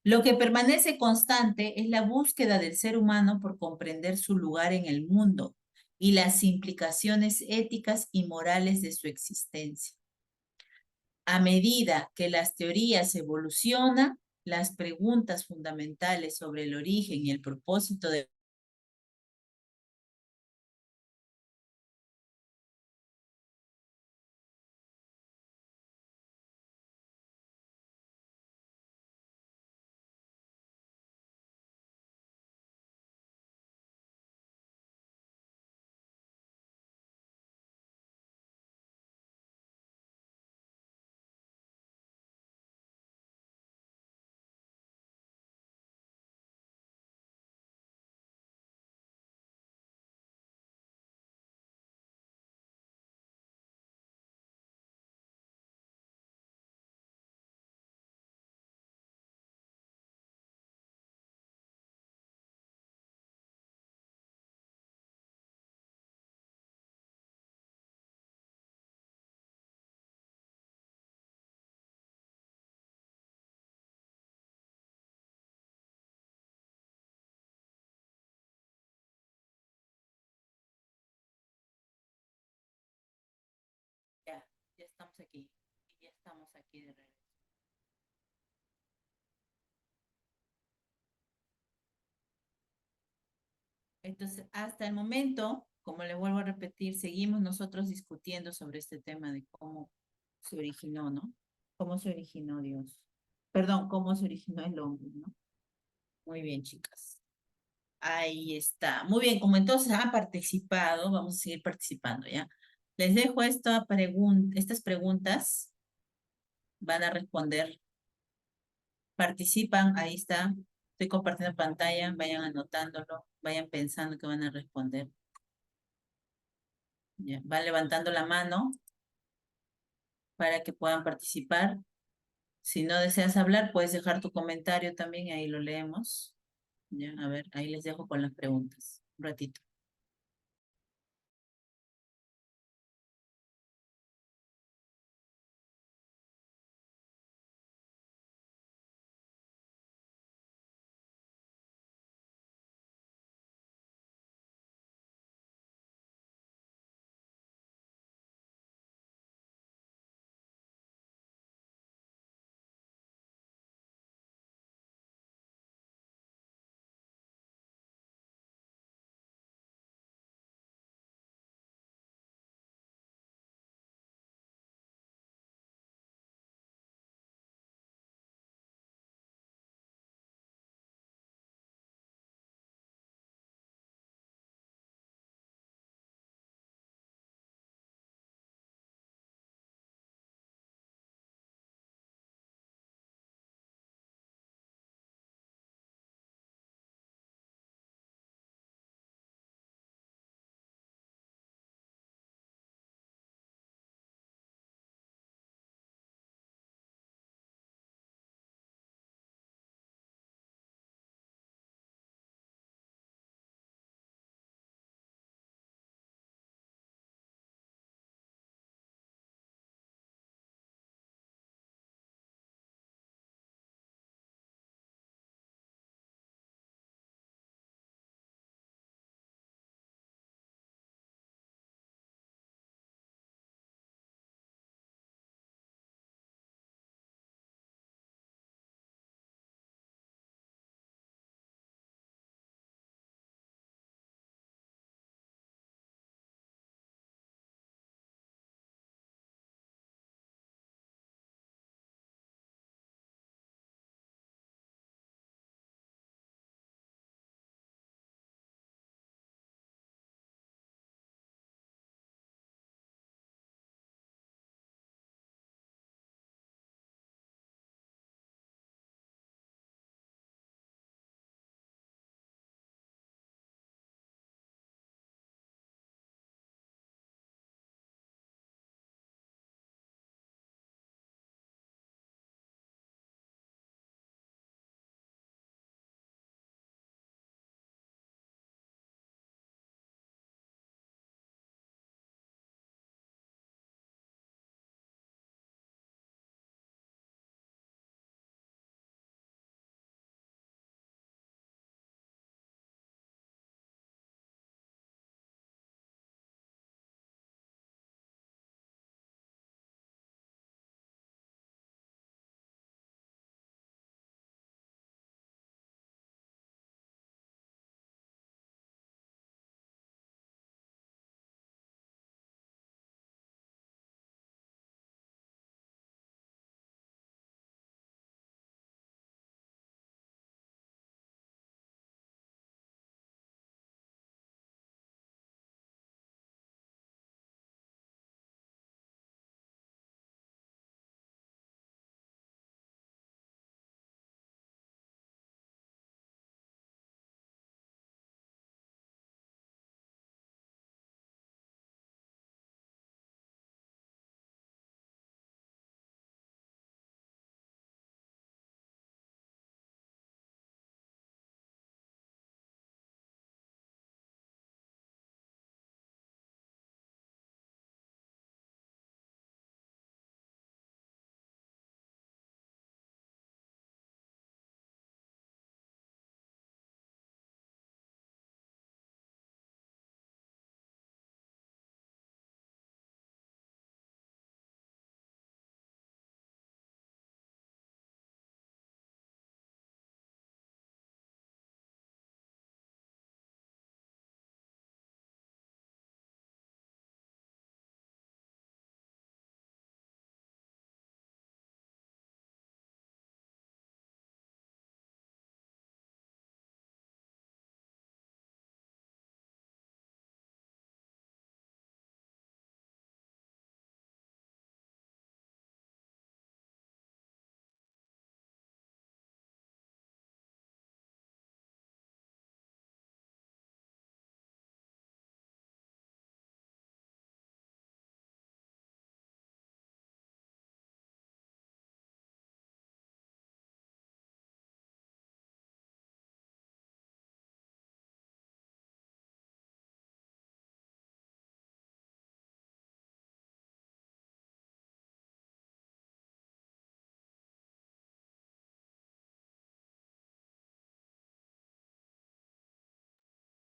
Lo que permanece constante es la búsqueda del ser humano por comprender su lugar en el mundo y las implicaciones éticas y morales de su existencia. A medida que las teorías evolucionan, las preguntas fundamentales sobre el origen y el propósito de ya estamos aquí, ya estamos aquí de regreso. Entonces, hasta el momento, como le vuelvo a repetir, seguimos nosotros discutiendo sobre este tema de cómo se originó, ¿no? Cómo se originó Dios. Perdón, cómo se originó el hombre, ¿no? Muy bien, chicas. Ahí está. Muy bien, como entonces han participado, vamos a seguir participando, ¿ya? Les dejo estas preguntas. Van a responder. Participan, ahí está. Estoy compartiendo pantalla, vayan anotándolo, vayan pensando que van a responder. Ya, van levantando la mano para que puedan participar. Si no deseas hablar, puedes dejar tu comentario también, ahí lo leemos. Ya, a ver, ahí les dejo con las preguntas. Un ratito.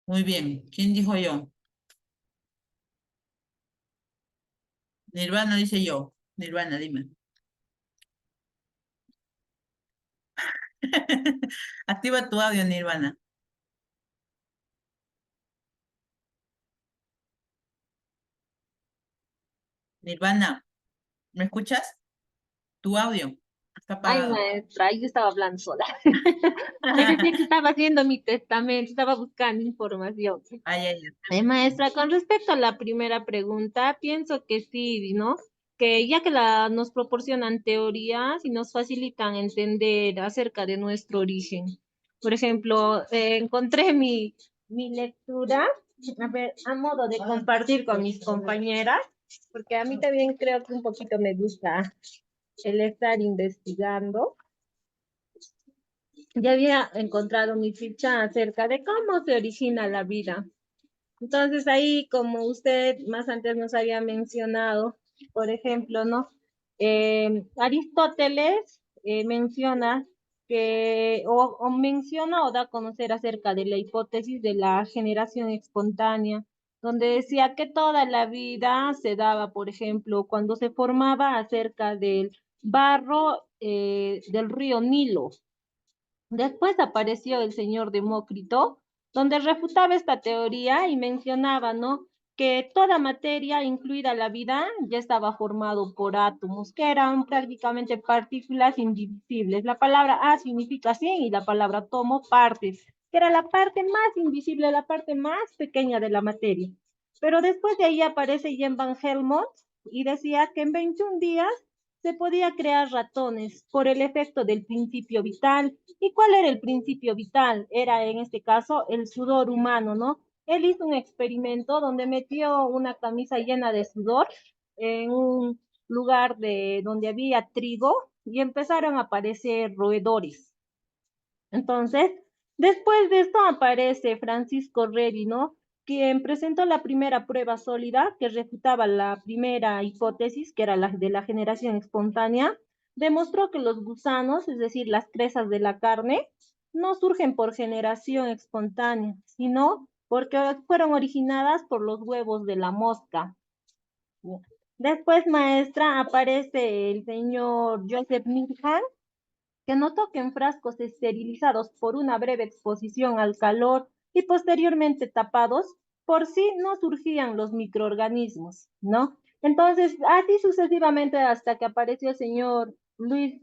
Muy bien. ¿Quién dijo yo? Nirvana dice yo. Nirvana, dime. Activa tu audio, Nirvana. Nirvana, ¿me escuchas? Tu audio está Ay, apagado. maestra, yo estaba hablando sola. Le decía que estaba haciendo mi testamento, estaba buscando información. Ay, ay, ay. Maestra, con respecto a la primera pregunta, pienso que sí, ¿no? Que ya que nos proporcionan teorías y nos facilitan entender acerca de nuestro origen. Por ejemplo, encontré mi lectura, a ver, a modo de compartir con mis compañeras, porque a mí también creo que un poquito me gusta el estar investigando. Ya había encontrado mi ficha acerca de cómo se origina la vida. Entonces ahí, como usted más antes nos había mencionado, por ejemplo, ¿no? Aristóteles menciona o menciona o da a conocer acerca de la hipótesis de la generación espontánea, donde decía que toda la vida se daba, por ejemplo, cuando se formaba acerca del barro del río Nilo. Después apareció el señor Demócrito, donde refutaba esta teoría y mencionaba, ¿no? Que toda materia, incluida la vida, ya estaba formado por átomos, que eran prácticamente partículas indivisibles. La palabra A significa 100 y la palabra átomo, partes, que era la parte más invisible, la parte más pequeña de la materia. Pero después de ahí aparece Jan van Helmont y decía que en 21 días se podía crear ratones por el efecto del principio vital. ¿Y cuál era el principio vital? Era en este caso el sudor humano, ¿no? Él hizo un experimento donde metió una camisa llena de sudor en un lugar donde había trigo y empezaron a aparecer roedores. Entonces, después de esto aparece Francisco Redi, ¿no? Quien presentó la primera prueba sólida que refutaba la primera hipótesis, que era la de la generación espontánea, demostró que los gusanos, es decir, las cresas de la carne, no surgen por generación espontánea, sino porque fueron originadas por los huevos de la mosca. Después, maestra, aparece el señor Joseph Mingham, que notó que en frascos esterilizados por una breve exposición al calor y posteriormente tapados, por sí no surgían los microorganismos, ¿no? Entonces, así sucesivamente hasta que apareció el señor Luis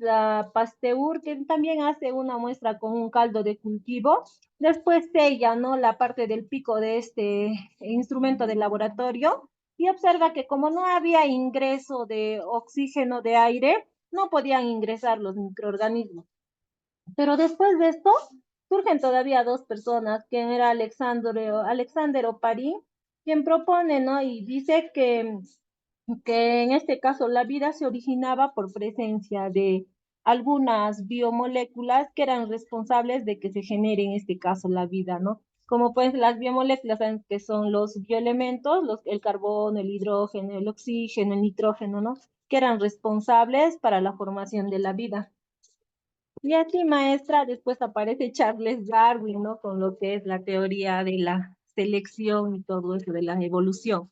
Pasteur, que también hace una muestra con un caldo de cultivo. Después sella, ¿no? La parte del pico de este instrumento de laboratorio y observa que como no había ingreso de oxígeno de aire, no podían ingresar los microorganismos. Pero después de esto, surgen todavía dos personas, quien era Alexander Oparin, quien propone, ¿no? Y dice que en este caso la vida se originaba por presencia de algunas biomoléculas que eran responsables de que se genere en este caso la vida, ¿no? Como pues las biomoléculas saben que son los bioelementos, el carbono, el hidrógeno, el oxígeno, el nitrógeno, ¿no? Que eran responsables para la formación de la vida. Y así, maestra, después aparece Charles Darwin, ¿no? Con lo que es la teoría de la selección y todo eso de la evolución.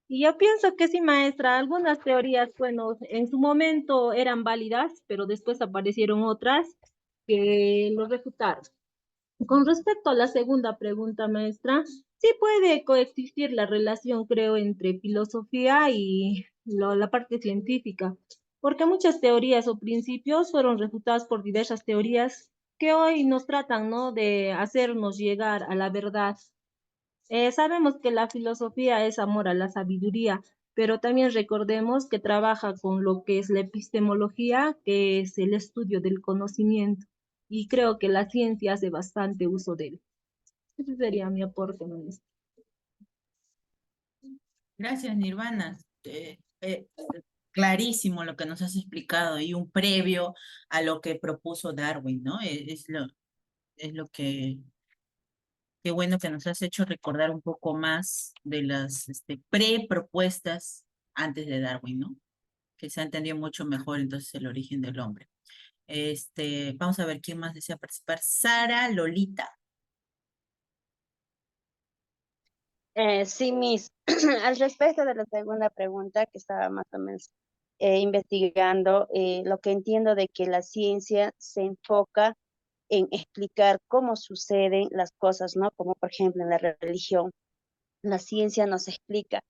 Y yo pienso que sí, maestra, algunas teorías, bueno, en su momento eran válidas, pero después aparecieron otras que lo refutaron. Con respecto a la segunda pregunta, maestra, sí puede coexistir la relación, creo, entre filosofía y la parte científica, porque muchas teorías o principios fueron refutadas por diversas teorías que hoy nos tratan, ¿no?, de hacernos llegar a la verdad. Sabemos que la filosofía es amor a la sabiduría, pero también recordemos que trabaja con lo que es la epistemología, que es el estudio del conocimiento, y creo que la ciencia hace bastante uso de él. Ese sería mi aporte, maestra. Gracias, Nirvana. Clarísimo lo que nos has explicado y un previo a lo que propuso Darwin, ¿no? Es lo que, qué bueno que nos has hecho recordar un poco más de las pre-propuestas antes de Darwin, ¿no? Que se ha entendido mucho mejor entonces el origen del hombre. Vamos a ver quién más desea participar. Sara Lolita. Sí, Miss. Al respecto de la segunda pregunta que estaba más o menos investigando, lo que entiendo de que la ciencia se enfoca en explicar cómo suceden las cosas, ¿no? Como por ejemplo en la religión. La ciencia nos explica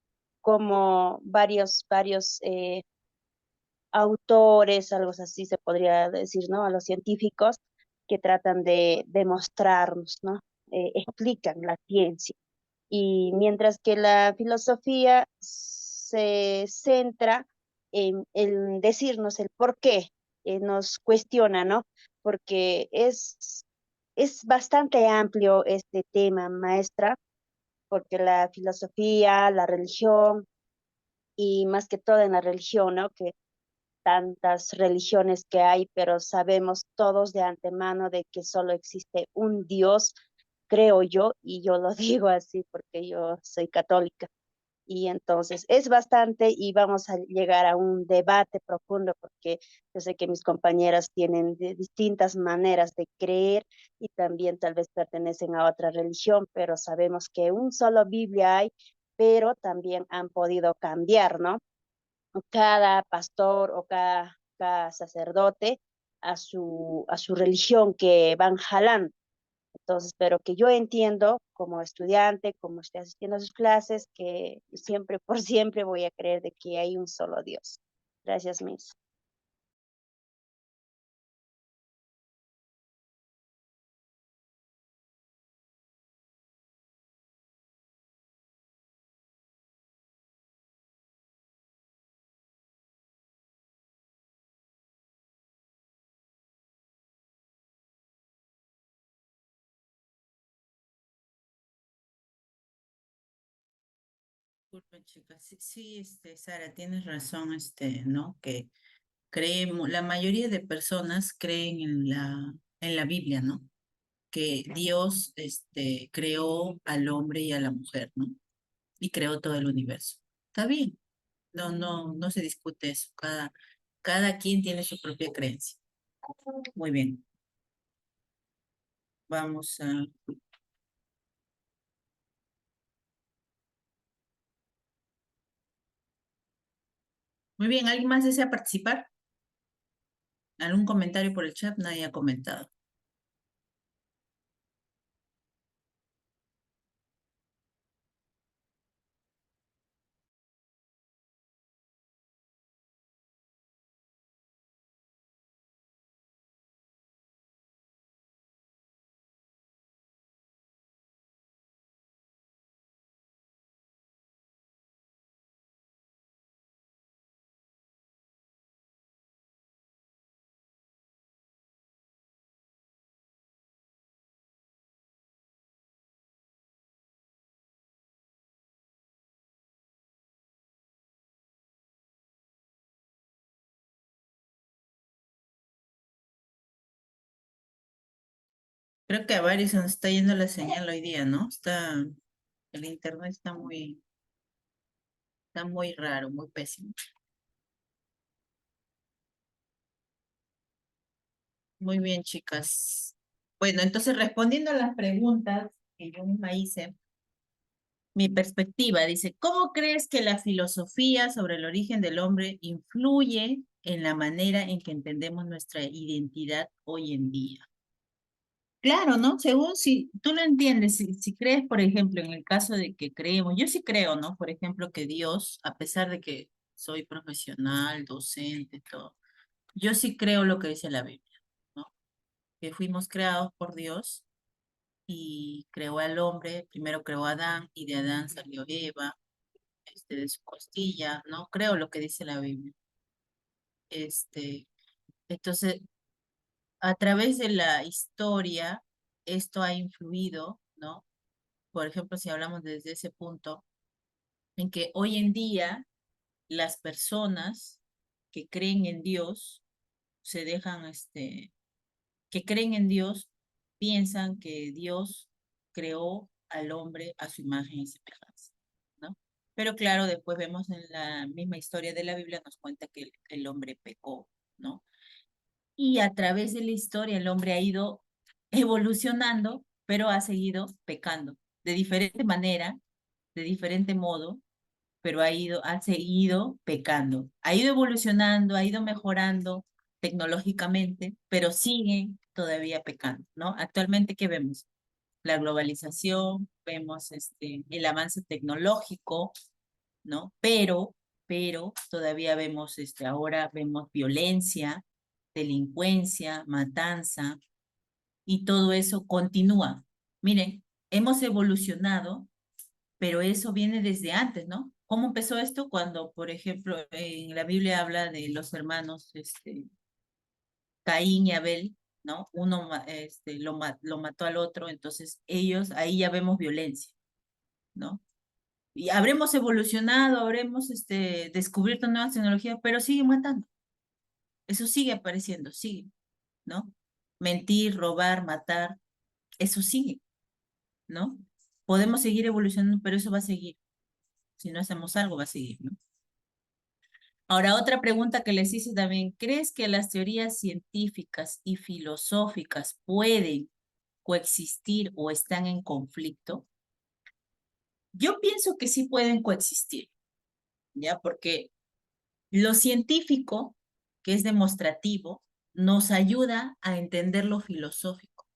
cómo varios autores, algo así se podría decir, ¿no? A los científicos que tratan de demostrarnos, ¿no? Explican la ciencia. Y mientras que la filosofía se centra en decirnos el por qué, nos cuestiona, ¿no? Porque es bastante amplio este tema, maestra, porque la filosofía, la religión, y más que todo en la religión, ¿no? Que tantas religiones que hay, pero sabemos todos de antemano de que solo existe un Dios, creo yo, y yo lo digo así porque yo soy católica. Y entonces es bastante y vamos a llegar a un debate profundo porque yo sé que mis compañeras tienen distintas maneras de creer y también tal vez pertenecen a otra religión, pero sabemos que un solo Biblia hay, pero también han podido cambiar, ¿no? Cada pastor o cada sacerdote a su religión que van jalando. Entonces, pero que yo entiendo como estudiante, como estoy asistiendo a sus clases, que siempre por siempre voy a creer de que hay un solo Dios. Gracias, Miss. Disculpen, chicas. Sí, sí, Sara, tienes razón, ¿no? Que creemos, la mayoría de personas creen en la Biblia, ¿no? Que Dios, creó al hombre y a la mujer, ¿no? Y creó todo el universo. Está bien, no se discute eso. Cada quien tiene su propia creencia. Muy bien, vamos a... Muy bien, ¿alguien más desea participar? ¿Algún comentario por el chat? Nadie ha comentado. Creo que a varios se nos está yendo la señal hoy día, ¿no? El internet está muy raro, muy pésimo. Muy bien, chicas. Bueno, entonces respondiendo a las preguntas que yo misma hice, mi perspectiva dice, ¿cómo crees que la filosofía sobre el origen del hombre influye en la manera en que entendemos nuestra identidad hoy en día? Claro, ¿no? Según si tú lo entiendes, si crees, por ejemplo, en el caso de que creemos, yo sí creo, ¿no? Por ejemplo, que Dios, a pesar de que soy profesional, docente, todo, yo sí creo lo que dice la Biblia, ¿no? Que fuimos creados por Dios y creó al hombre, primero creó a Adán y de Adán salió Eva, de su costilla, ¿no? Creo lo que dice la Biblia. Este, entonces, a través de la historia, esto ha influido, ¿no? Por ejemplo, si hablamos desde ese punto, en que hoy en día las personas que creen en Dios se dejan, que creen en Dios, piensan que Dios creó al hombre a su imagen y semejanza, ¿no? Pero claro, después vemos en la misma historia de la Biblia, nos cuenta que el hombre pecó, ¿no? Y a través de la historia el hombre ha ido evolucionando, pero ha seguido pecando de diferente manera, de diferente modo, pero ha seguido pecando. Ha ido evolucionando, ha ido mejorando tecnológicamente, pero sigue todavía pecando, ¿no? Actualmente, ¿qué vemos? La globalización, vemos el avance tecnológico, ¿no? Pero todavía vemos, ahora vemos violencia, delincuencia, matanza, y todo eso continúa. Miren, hemos evolucionado, pero eso viene desde antes, ¿no? ¿Cómo empezó esto? Cuando, por ejemplo, en la Biblia habla de los hermanos, Caín y Abel, ¿no? Uno lo mató al otro, entonces ellos, ahí ya vemos violencia, ¿no? Y habremos evolucionado, habremos descubierto nuevas tecnologías, pero siguen matando. Eso sigue apareciendo, sigue, ¿no? Mentir, robar, matar, eso sigue, ¿no? Podemos seguir evolucionando, pero eso va a seguir. Si no hacemos algo, va a seguir, ¿no? Ahora, otra pregunta que les hice también, ¿crees que las teorías científicas y filosóficas pueden coexistir o están en conflicto? Yo pienso que sí pueden coexistir, ¿ya? Porque lo científico, que es demostrativo, nos ayuda a entender lo filosófico.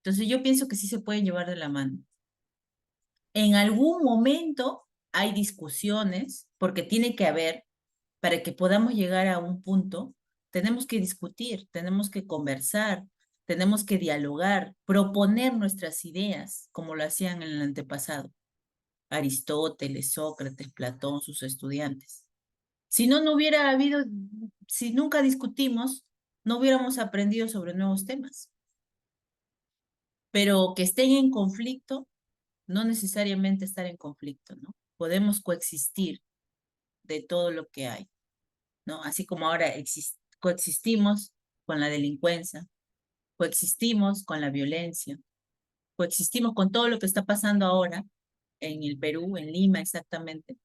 Entonces yo pienso que sí se pueden llevar de la mano. En algún momento hay discusiones, porque tiene que haber, para que podamos llegar a un punto, tenemos que discutir, tenemos que conversar, tenemos que dialogar, proponer nuestras ideas, como lo hacían en el antepasado. Aristóteles, Sócrates, Platón, sus estudiantes. Si no, no hubiera habido, si nunca discutimos, no hubiéramos aprendido sobre nuevos temas. Pero que estén en conflicto, no necesariamente estar en conflicto, ¿no? Podemos coexistir de todo lo que hay, ¿no? Así como ahora coexistimos con la delincuencia, coexistimos con la violencia, coexistimos con todo lo que está pasando ahora en el Perú, en Lima exactamente.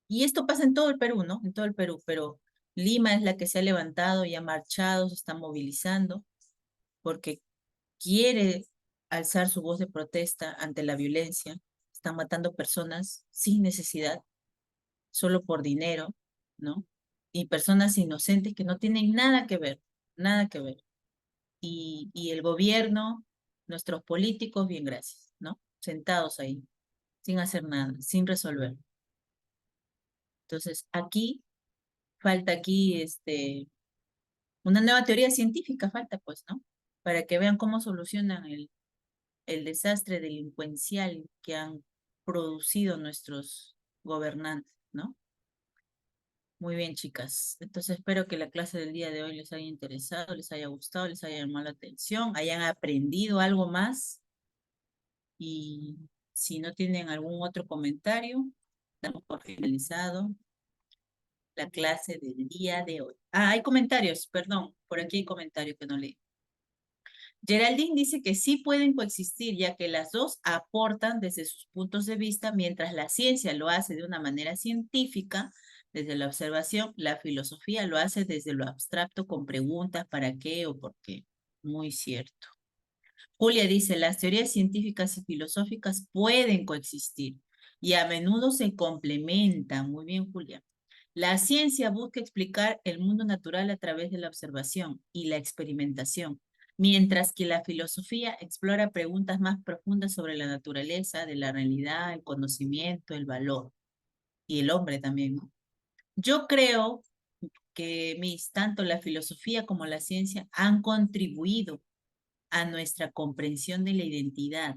Y esto pasa en todo el Perú, ¿no? En todo el Perú, pero Lima es la que se ha levantado y ha marchado, se está movilizando, porque quiere alzar su voz de protesta ante la violencia. Están matando personas sin necesidad, solo por dinero, ¿no? Y personas inocentes que no tienen nada que ver, nada que ver. Y el gobierno, nuestros políticos, bien, gracias, ¿no? Sentados ahí, sin hacer nada, sin resolver. Entonces, falta una nueva teoría científica, falta pues, ¿no? Para que vean cómo solucionan el desastre delincuencial que han producido nuestros gobernantes, ¿no? Muy bien, chicas. Entonces espero que la clase del día de hoy les haya interesado, les haya gustado, les haya llamado la atención, hayan aprendido algo más. Y si no tienen algún otro comentario, damos por finalizado la clase del día de hoy. Ah, hay comentarios, perdón, por aquí hay comentarios que no leí. Geraldine dice que sí pueden coexistir, ya que las dos aportan desde sus puntos de vista, mientras la ciencia lo hace de una manera científica, desde la observación, la filosofía lo hace desde lo abstracto con preguntas para qué o por qué. Muy cierto. Julia dice, las teorías científicas y filosóficas pueden coexistir y a menudo se complementan. Muy bien, Julia. La ciencia busca explicar el mundo natural a través de la observación y la experimentación, mientras que la filosofía explora preguntas más profundas sobre la naturaleza, de la realidad, el conocimiento, el valor y el hombre también, ¿no? Yo creo que tanto la filosofía como la ciencia han contribuido a nuestra comprensión de la identidad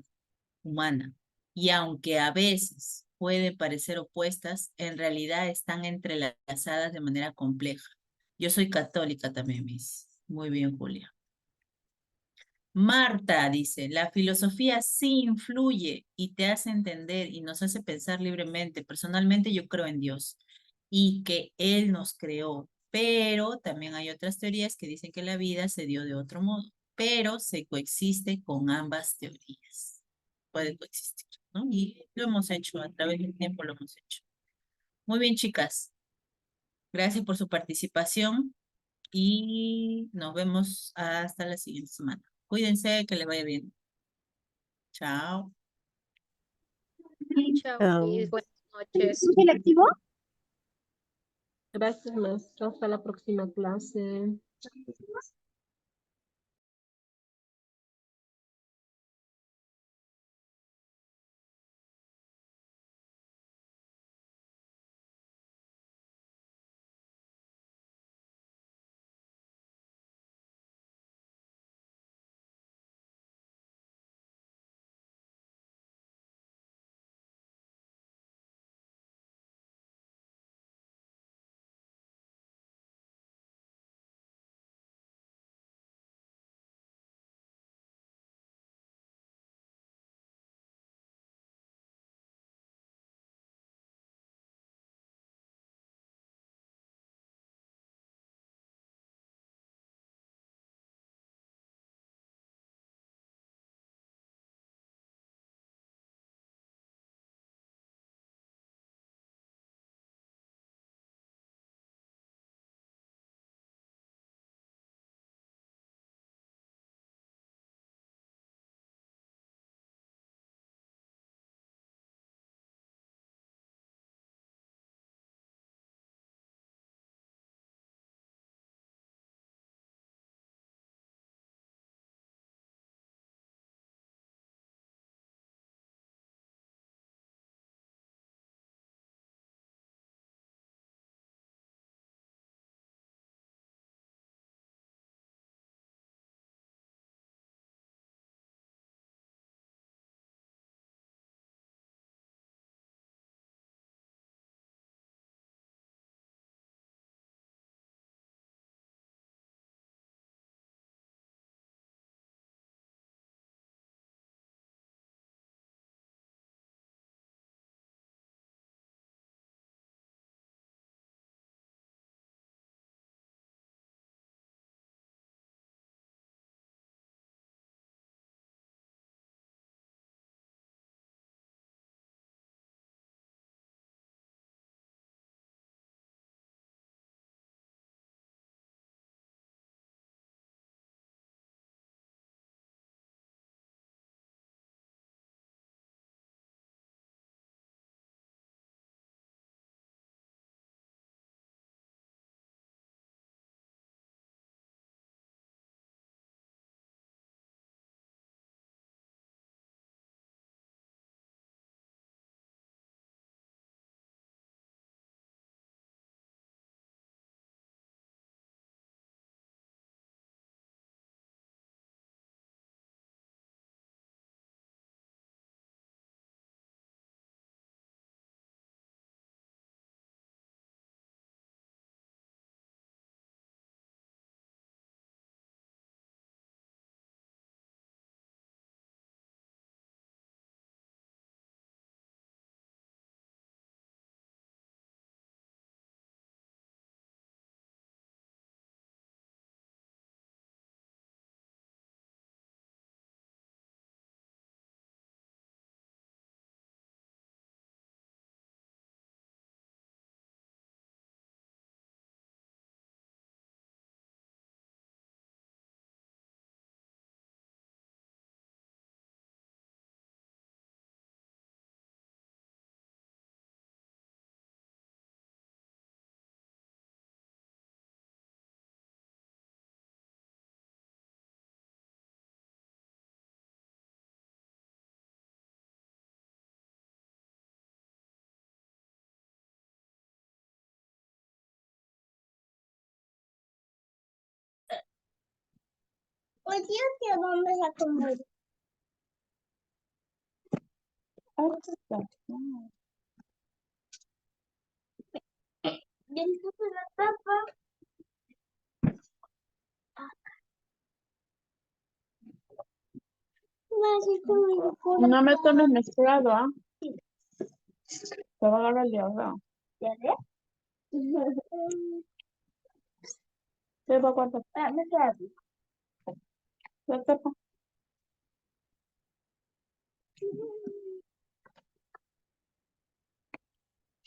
humana. Y aunque a veces pueden parecer opuestas, en realidad están entrelazadas de manera compleja. Yo soy católica también, Miss. Muy bien, Julia. Marta dice, la filosofía sí influye y te hace entender y nos hace pensar libremente. Personalmente yo creo en Dios y que Él nos creó, pero también hay otras teorías que dicen que la vida se dio de otro modo, pero se coexiste con ambas teorías. Puede coexistir, ¿no? Y lo hemos hecho, a través del tiempo lo hemos hecho. Muy bien, chicas. Gracias por su participación y nos vemos hasta la siguiente semana. Cuídense, que les vaya bien. Chao. Chao, Ah, Liz. Buenas noches. selectivo? Gracias, maestro. Hasta la próxima clase. Hoy día que vamos a comer. Y entonces la tapa. No me tomes mezclado, ¿ah? Te va a agarrar el diarrea. ¿Ya ves? ¿Qué va a cortar? Me queda bien. La tapa.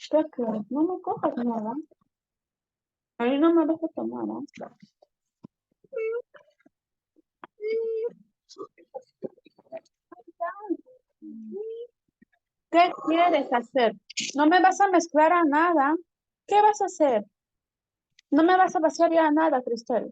¿Qué quieres? No me cojas nada. Ahí no me dejes tomar, ¿ah? ¿Qué quieres hacer? No me vas a mezclar a nada. ¿Qué vas a hacer? No me vas a vaciar ya a nada, Cristel.